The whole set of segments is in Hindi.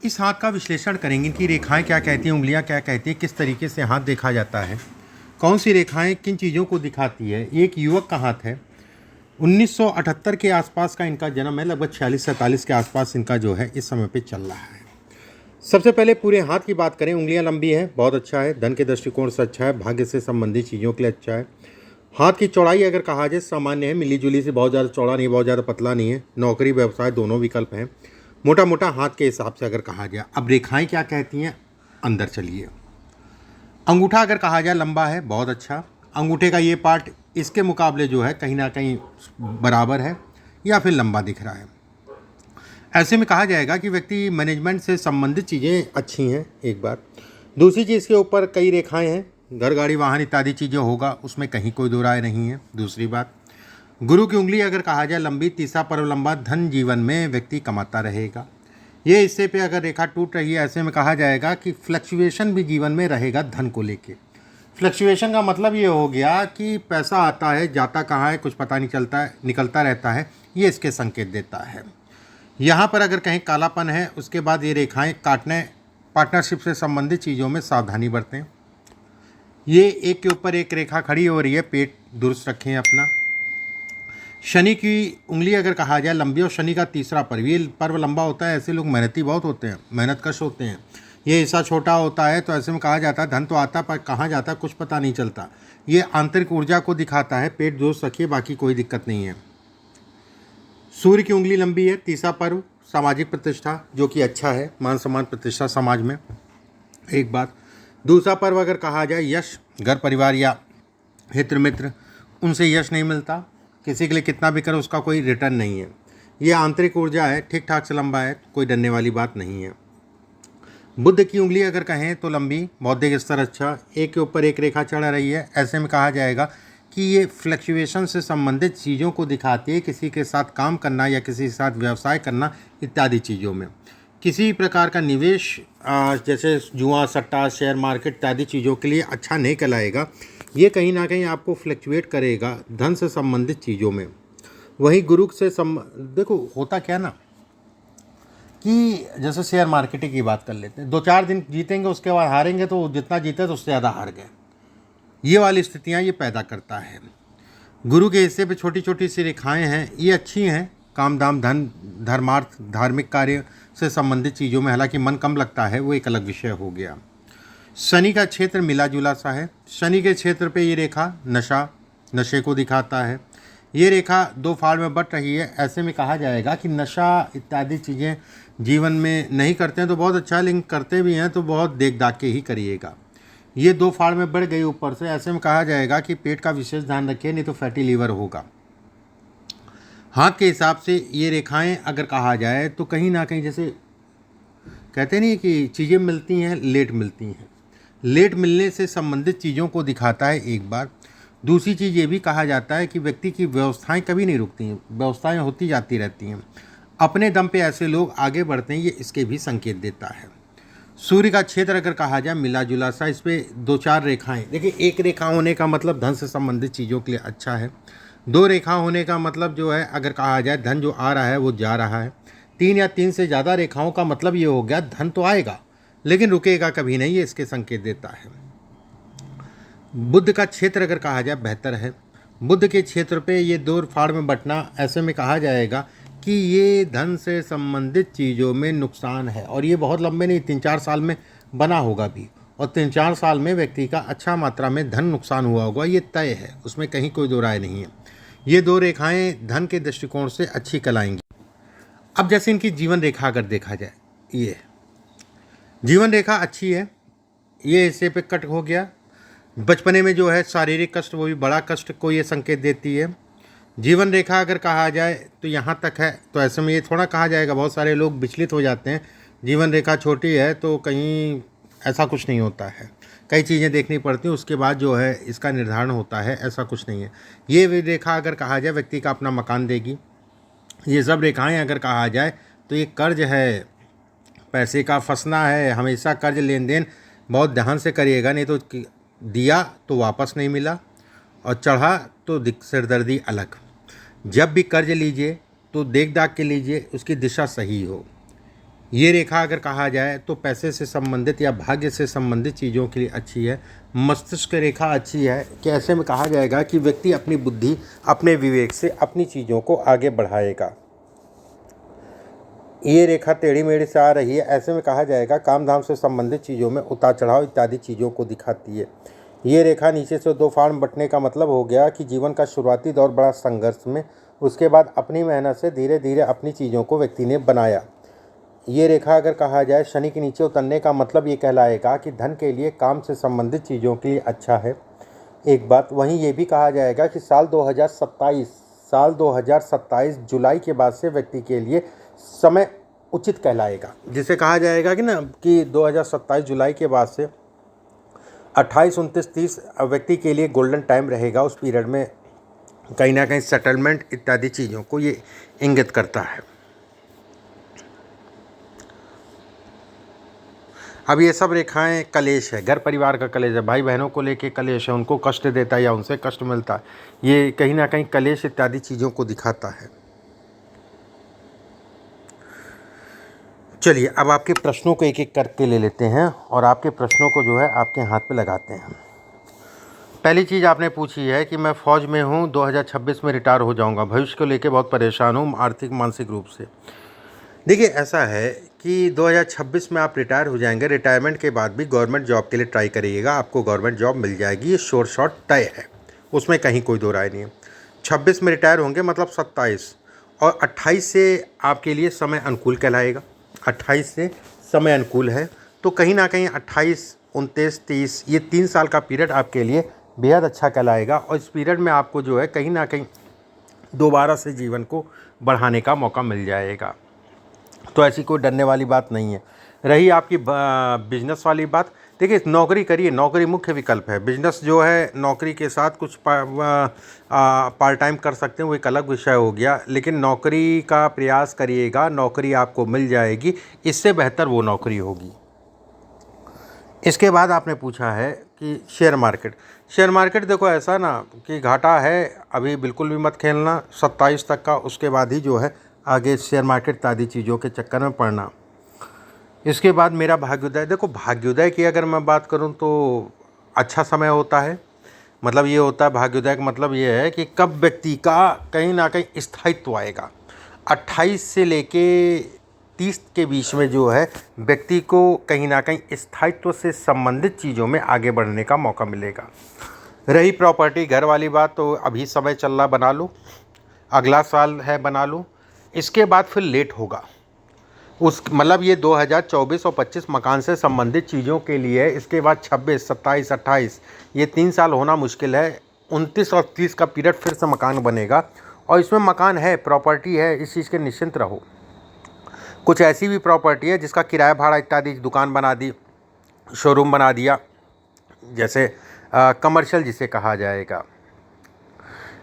इस हाथ का विश्लेषण करेंगे कि रेखाएं क्या कहती हैं, उंगलियां क्या कहती हैं, किस तरीके से हाथ देखा जाता है, कौन सी रेखाएं किन चीज़ों को दिखाती है। ये एक युवक का हाथ है। 1978 के आसपास का इनका जन्म है। लगभग 46-47 के आसपास इनका जो है इस समय पे चल रहा है। सबसे पहले पूरे हाथ की बात करें। उंगलियां लंबी है, बहुत अच्छा है। धन के दृष्टिकोण से अच्छा है। भाग्य से संबंधित चीज़ों के लिए अच्छा है। हाथ की चौड़ाई अगर कहा जाए सामान्य है, मिली जुली से, बहुत ज़्यादा चौड़ा नहीं, बहुत ज़्यादा पतला नहीं है। नौकरी व्यवसाय दोनों विकल्प हैं। मोटा मोटा हाथ के हिसाब से अगर कहा जाए। अब रेखाएं क्या कहती हैं, अंदर चलिए। अंगूठा अगर कहा जाए लंबा है, बहुत अच्छा। अंगूठे का ये पार्ट इसके मुकाबले जो है कहीं ना कहीं बराबर है या फिर लंबा दिख रहा है। ऐसे में कहा जाएगा कि व्यक्ति मैनेजमेंट से संबंधित चीज़ें अच्छी हैं, एक बात। दूसरी चीज़ के ऊपर कई रेखाएं हैं, घर गाड़ी वाहन इत्यादि चीज़ें होगा, उसमें कहीं कोई दो राय नहीं है। दूसरी बात, गुरु की उंगली अगर कहा जाए लंबी, तीसरा पर्व लंबा, धन जीवन में व्यक्ति कमाता रहेगा। ये हिस्से पे अगर रेखा टूट रही है, ऐसे में कहा जाएगा कि फ्लक्चुएशन भी जीवन में रहेगा धन को लेके। फ्लक्चुएशन का मतलब ये हो गया कि पैसा आता है, जाता कहाँ है कुछ पता नहीं चलता है, निकलता रहता है, ये इसके संकेत देता है। यहाँ पर अगर कहीं कालापन है, उसके बाद ये रेखाएं काटने, पार्टनरशिप से संबंधित चीज़ों में सावधानी बरतें। ये एक के ऊपर एक रेखा खड़ी हो रही है, पेट दुरुस्त रखें अपना। शनि की उंगली अगर कहा जाए लंबी और शनि का तीसरा पर्व, ये पर्व लंबा होता है। ऐसे लोग मेहनती बहुत होते हैं, मेहनतकश होते हैं। ये हिस्सा छोटा होता है तो ऐसे में कहा जाता है धन तो आता पर कहाँ जाता है कुछ पता नहीं चलता। ये आंतरिक ऊर्जा को दिखाता है। पेट दुरुस्त रखिए, बाकी कोई दिक्कत नहीं है। सूर्य की उंगली लंबी है, तीसरा पर्व सामाजिक प्रतिष्ठा, जो कि अच्छा है, मान सम्मान प्रतिष्ठा समाज में, एक बात। दूसरा पर्व अगर कहा जाए यश, घर परिवार या हित मित्र, उनसे यश नहीं मिलता। किसी के लिए कितना भी करो उसका कोई रिटर्न नहीं है। ये आंतरिक ऊर्जा है, ठीक ठाक से लंबा है, कोई डरने वाली बात नहीं है। बुध की उंगली अगर कहें तो लंबी, बौद्धिक स्तर अच्छा, एक के ऊपर एक रेखा चढ़ रही है। ऐसे में कहा जाएगा कि ये फ्लक्चुएशन से संबंधित चीज़ों को दिखाती है, किसी के साथ काम करना या किसी के साथ व्यवसाय करना इत्यादि चीज़ों में। किसी प्रकार का निवेश जैसे जुआ, सट्टा, शेयर मार्केट इत्यादि चीज़ों के लिए अच्छा नहीं कहलाएगा। ये कहीं ना कहीं आपको फ्लक्चुएट करेगा धन से संबंधित चीज़ों में। वहीं गुरु से देखो होता क्या ना कि जैसे शेयर मार्केटिंग की बात कर लेते हैं, 2-4 दिन जीतेंगे, उसके बाद हारेंगे, तो जितना जीते तो उससे ज़्यादा हार गए। ये वाली स्थितियाँ ये पैदा करता है। गुरु के हिस्से पे छोटी छोटी सी रेखाएं हैं, ये अच्छी हैं। काम दाम धन धर्मार्थ धार्मिक कार्य से संबंधित चीज़ों में हालांकि मन कम लगता है, वो एक अलग विषय हो गया। शनि का क्षेत्र मिला जुला सा है। शनि के क्षेत्र पे ये रेखा नशे को दिखाता है। ये रेखा 2 फाड़ में बट रही है। ऐसे में कहा जाएगा कि नशा इत्यादि चीज़ें जीवन में नहीं करते हैं तो बहुत अच्छा है, लेकिन करते भी हैं तो बहुत देख दाख के ही करिएगा। ये 2 फाड़ में बढ़ गई ऊपर से। ऐसे में कहा जाएगा कि पेट का विशेष ध्यान रखिए, नहीं तो फैटी लीवर होगा। हाथ के हिसाब से ये रेखाएं अगर कहा जाए तो कहीं ना कहीं जैसे कहते नहीं कि चीज़ें मिलती हैं, लेट मिलती हैं। लेट मिलने से संबंधित चीज़ों को दिखाता है, एक बार। दूसरी चीज़ ये भी कहा जाता है कि व्यक्ति की व्यवस्थाएं कभी नहीं रुकती हैं, व्यवस्थाएं होती जाती रहती हैं। अपने दम पे ऐसे लोग आगे बढ़ते हैं, ये इसके भी संकेत देता है। सूर्य का क्षेत्र अगर कहा जाए मिला जुला सा, इस पर 2-4 रेखाएं। देखिए, एक रेखा होने का मतलब धन से संबंधित चीज़ों के लिए अच्छा है। 2 रेखा होने का मतलब जो है अगर कहा जाए धन जो आ रहा है वो जा रहा है। 3 या 3 से ज़्यादा रेखाओं का मतलब ये हो गया धन तो आएगा लेकिन रुकेगा कभी नहीं, ये इसके संकेत देता है। बुध का क्षेत्र अगर कहा जाए बेहतर है। बुध के क्षेत्र पे ये 2 फाड़ में बंटना, ऐसे में कहा जाएगा कि ये धन से संबंधित चीज़ों में नुकसान है। और ये बहुत लंबे नहीं, 3-4 साल में बना होगा भी, और 3-4 साल में व्यक्ति का अच्छा मात्रा में धन नुकसान हुआ होगा, ये तय है, उसमें कहीं कोई दो राय नहीं है। ये 2 रेखाएं धन के दृष्टिकोण से अच्छी कहलाएंगी। अब जैसे इनकी जीवन रेखा अगर देखा जाए, ये जीवन रेखा अच्छी है। ये हिस्से पे कट हो गया। बचपने में जो है शारीरिक कष्ट, वो भी बड़ा कष्ट को ये संकेत देती है। जीवन रेखा अगर कहा जाए तो यहाँ तक है, तो ऐसे में ये थोड़ा कहा जाएगा, बहुत सारे लोग विचलित हो जाते हैं। जीवन रेखा छोटी है तो कहीं ऐसा कुछ नहीं होता है, कई चीज़ें देखनी पड़ती हैं, उसके बाद जो है इसका निर्धारण होता है, ऐसा कुछ नहीं है। ये रेखा अगर कहा जाए व्यक्ति का अपना मकान देगी। ये सब रेखाएं अगर कहा जाए तो ये कर्ज है, पैसे का फंसना है। हमेशा कर्ज लेन देन बहुत ध्यान से करिएगा, नहीं तो दिया तो वापस नहीं मिला और चढ़ा तो सिरदर्दी अलग। जब भी कर्ज लीजिए तो देख दाख के लीजिए, उसकी दिशा सही हो। ये रेखा अगर कहा जाए तो पैसे से संबंधित या भाग्य से संबंधित चीज़ों के लिए अच्छी है। मस्तिष्क रेखा अच्छी है कि ऐसे में कहा जाएगा कि व्यक्ति अपनी बुद्धि, अपने विवेक से अपनी चीज़ों को आगे बढ़ाएगा। ये रेखा टेढ़ी मेढ़ी से आ रही है, ऐसे में कहा जाएगा काम धाम से संबंधित चीज़ों में उतार चढ़ाव इत्यादि चीज़ों को दिखाती है। ये रेखा नीचे से दो फार्म बंटने का मतलब हो गया कि जीवन का शुरुआती दौर बड़ा संघर्ष में, उसके बाद अपनी मेहनत से धीरे धीरे अपनी चीज़ों को व्यक्ति ने बनाया। ये रेखा अगर कहा जाए शनि के नीचे उतरने का मतलब ये कहलाएगा कि धन के लिए, काम से संबंधित चीज़ों के लिए अच्छा है। एक बात वहीं ये भी कहा जाएगा कि साल 2027 जुलाई के बाद से व्यक्ति के लिए समय उचित कहलाएगा, जिसे कहा जाएगा कि ना कि 2027 जुलाई के बाद से 28, 29, 30 व्यक्ति के लिए गोल्डन टाइम रहेगा। उस पीरियड में कहीं ना कहीं सेटलमेंट इत्यादि चीज़ों को ये इंगित करता है। अब ये सब रेखाएं कलेश है, घर परिवार का कलेश है, भाई बहनों को लेके कलेश है, उनको कष्ट देता है या उनसे कष्ट मिलता है, ये कहीं ना कहीं कलेश इत्यादि चीज़ों को दिखाता है। चलिए अब आपके प्रश्नों को एक एक करके ले लेते हैं और आपके प्रश्नों को जो है आपके हाथ पे लगाते हैं। पहली चीज़ आपने पूछी है कि मैं फ़ौज में हूँ, 2026 में रिटायर हो जाऊँगा, भविष्य को लेके बहुत परेशान हूँ आर्थिक मानसिक रूप से। देखिए ऐसा है कि 2026 में आप रिटायर हो जाएंगे, रिटायरमेंट के बाद भी गवर्नमेंट जॉब के लिए ट्राई करिएगा, आपको गवर्नमेंट जॉब मिल जाएगी, ये श्योर शॉट तय है, उसमें कहीं कोई दो राय नहीं है। 26 में रिटायर होंगे मतलब 27 और 28 से आपके लिए समय अनुकूल कहलाएगा, 28 से समय अनुकूल है, तो कहीं ना कहीं 28, 29, 30 ये 3 साल का पीरियड आपके लिए बेहद अच्छा कहलाएगा और इस पीरियड में आपको जो है कहीं ना कहीं दोबारा से जीवन को बढ़ाने का मौका मिल जाएगा, तो ऐसी कोई डरने वाली बात नहीं है। रही आपकी बिजनेस वाली बात, देखिए नौकरी करिए, नौकरी मुख्य विकल्प है, बिजनेस जो है नौकरी के साथ कुछ पार्ट टाइम कर सकते हैं, वो एक अलग विषय हो गया, लेकिन नौकरी का प्रयास करिएगा, नौकरी आपको मिल जाएगी, इससे बेहतर वो नौकरी होगी। इसके बाद आपने पूछा है कि शेयर मार्केट देखो ऐसा ना कि घाटा है, अभी बिल्कुल भी मत खेलना 27 तक का, उसके बाद ही जो है आगे शेयर मार्केट इत्यादि चीज़ों के चक्कर में पड़ना। इसके बाद मेरा भाग्योदय, देखो भाग्योदय की अगर मैं बात करूं तो अच्छा समय होता है, मतलब ये होता है भाग्योदय का मतलब ये है कि कब व्यक्ति का कहीं ना कहीं स्थायित्व आएगा। 28 से लेके 30 के बीच में जो है व्यक्ति को कहीं ना कहीं स्थायित्व से संबंधित चीज़ों में आगे बढ़ने का मौका मिलेगा। रही प्रॉपर्टी घर वाली बात, तो अभी समय चल रहा, बना लो, अगला साल है बना लो, इसके बाद फिर लेट होगा, उस मतलब ये 2024 और 25 मकान से संबंधित चीज़ों के लिए है। इसके बाद 26, 27, 28 ये 3 साल होना मुश्किल है। 29 और 30 का पीरियड फिर से मकान बनेगा और इसमें मकान है, प्रॉपर्टी है, इस चीज़ के निश्चिंत रहो। कुछ ऐसी भी प्रॉपर्टी है जिसका किराया भाड़ा इत्यादि, दुकान बना दी, शोरूम बना दिया, जैसे कमर्शियल जिसे कहा जाएगा।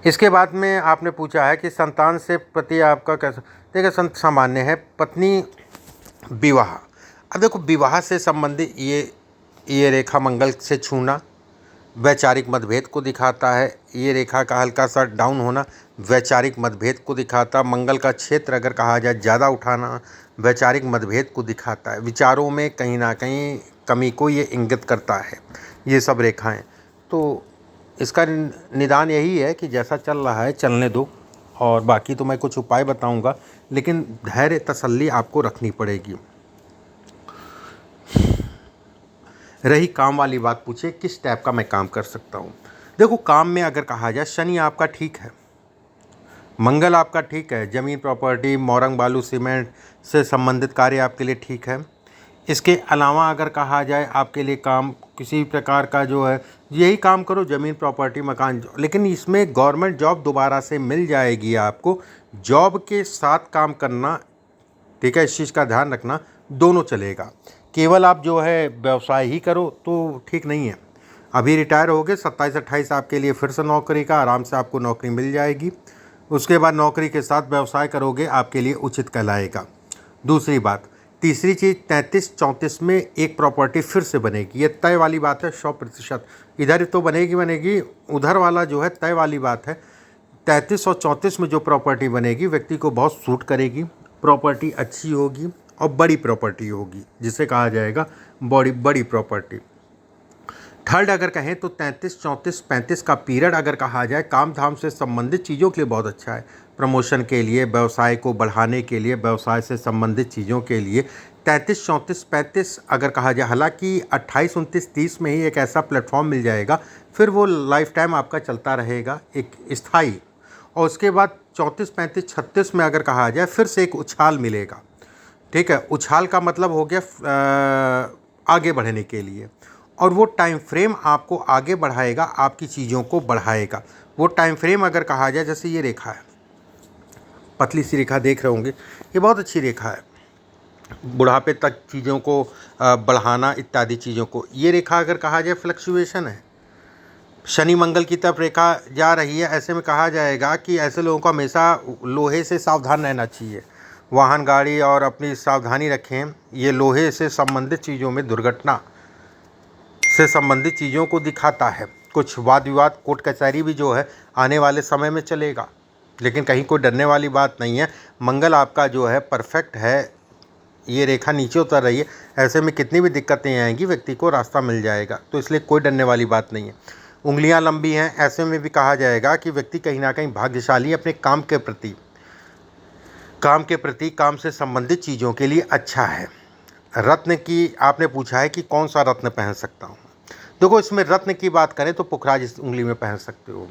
इसके बाद में आपने पूछा है कि संतान से प्रति आपका कैसा, देखिए संत सामान्य है, पत्नी विवाह। अब देखो विवाह से संबंधित ये रेखा मंगल से छूना वैचारिक मतभेद को दिखाता है, ये रेखा का हल्का सा डाउन होना वैचारिक मतभेद को दिखाता, मंगल का क्षेत्र अगर कहा जाए ज़्यादा उठाना वैचारिक मतभेद को दिखाता है, विचारों में कहीं ना कहीं कमी को ये इंगित करता है, ये सब रेखाएं। तो इसका निदान यही है कि जैसा चल रहा है चलने दो, और बाकी तो मैं कुछ उपाय बताऊंगा, लेकिन धैर्य तसल्ली आपको रखनी पड़ेगी। रही काम वाली बात, पूछे किस टाइप का मैं काम कर सकता हूँ। देखो काम में अगर कहा जाए शनि आपका ठीक है, मंगल आपका ठीक है, ज़मीन प्रॉपर्टी मोरंग बालू सीमेंट से संबंधित कार्य आपके लिए ठीक है। इसके अलावा अगर कहा जाए आपके लिए काम किसी प्रकार का जो है यही काम करो, ज़मीन प्रॉपर्टी मकान, लेकिन इसमें गवर्नमेंट जॉब दोबारा से मिल जाएगी आपको, जॉब के साथ काम करना, ठीक है, इस चीज़ का ध्यान रखना, दोनों चलेगा। केवल आप जो है व्यवसाय ही करो तो ठीक नहीं है। अभी रिटायर हो गए, 27-28 आपके लिए फिर से नौकरी का, आराम से आपको नौकरी मिल जाएगी, उसके बाद नौकरी के साथ व्यवसाय करोगे आपके लिए उचित कहलाएगा। दूसरी बात, तीसरी चीज़ 33-34 में एक प्रॉपर्टी फिर से बनेगी, ये तय वाली बात है 100%, इधर तो बनेगी, उधर वाला जो है तय वाली बात है। 33 और 34 में जो प्रॉपर्टी बनेगी व्यक्ति को बहुत सूट करेगी, प्रॉपर्टी अच्छी होगी और बड़ी प्रॉपर्टी होगी, जिसे कहा जाएगा बड़ी बड़ी प्रॉपर्टी। थर्ड अगर कहें तो 33, 34, 35 का पीरियड अगर कहा जाए काम धाम से संबंधित चीज़ों के लिए बहुत अच्छा है। प्रमोशन के लिए, व्यवसाय को बढ़ाने के लिए, व्यवसाय से संबंधित चीज़ों के लिए 33, 34, 35 अगर कहा जाए। हालांकि 28, 29, 30 में ही एक ऐसा प्लेटफॉर्म मिल जाएगा, फिर वो लाइफ टाइम आपका चलता रहेगा, एक स्थायी। और उसके बाद 34, 35, 36 में अगर कहा जाए फिर से एक उछाल मिलेगा। ठीक है, उछाल का मतलब हो गया आगे बढ़ने के लिए, और वो टाइम फ्रेम आपको आगे बढ़ाएगा, आपकी चीज़ों को बढ़ाएगा। वो टाइम फ्रेम अगर कहा जाए, जैसे ये रेखा है, पतली सी रेखा देख रहे होंगे, ये बहुत अच्छी रेखा है, बुढ़ापे तक चीज़ों को बढ़ाना इत्यादि चीज़ों को। ये रेखा अगर कहा जाए फ्लक्चुएशन है, शनि मंगल की तरफ रेखा जा रही है। ऐसे में कहा जाएगा कि ऐसे लोगों को हमेशा लोहे से सावधान रहना चाहिए। वाहन गाड़ी और अपनी सावधानी रखें। ये लोहे से संबंधित चीज़ों में, दुर्घटना से संबंधित चीज़ों को दिखाता है। कुछ वाद विवाद, कोर्ट कचहरी भी जो है आने वाले समय में चलेगा, लेकिन कहीं कोई डरने वाली बात नहीं है। मंगल आपका जो है परफेक्ट है, ये रेखा नीचे उतर रही है, ऐसे में कितनी भी दिक्कतें आएंगी व्यक्ति को रास्ता मिल जाएगा, तो इसलिए कोई डरने वाली बात नहीं है। उंगलियां लंबी हैं, ऐसे में भी कहा जाएगा कि व्यक्ति कहीं ना कहीं भाग्यशाली है, अपने काम के प्रति, काम से संबंधित चीज़ों के लिए अच्छा है। रत्न की आपने पूछा है कि कौन सा रत्न पहन सकता हूँ। देखो, इसमें रत्न की बात करें तो पुखराज इस उंगली में पहन सकते हो।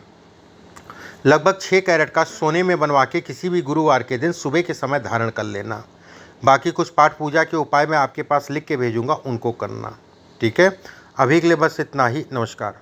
लगभग 6 कैरेट का सोने में बनवा के किसी भी गुरुवार के दिन सुबह के समय धारण कर लेना। बाकी कुछ पाठ पूजा के उपाय मैं आपके पास लिख के भेजूंगा, उनको करना। ठीक है, अभी के लिए बस इतना ही। नमस्कार।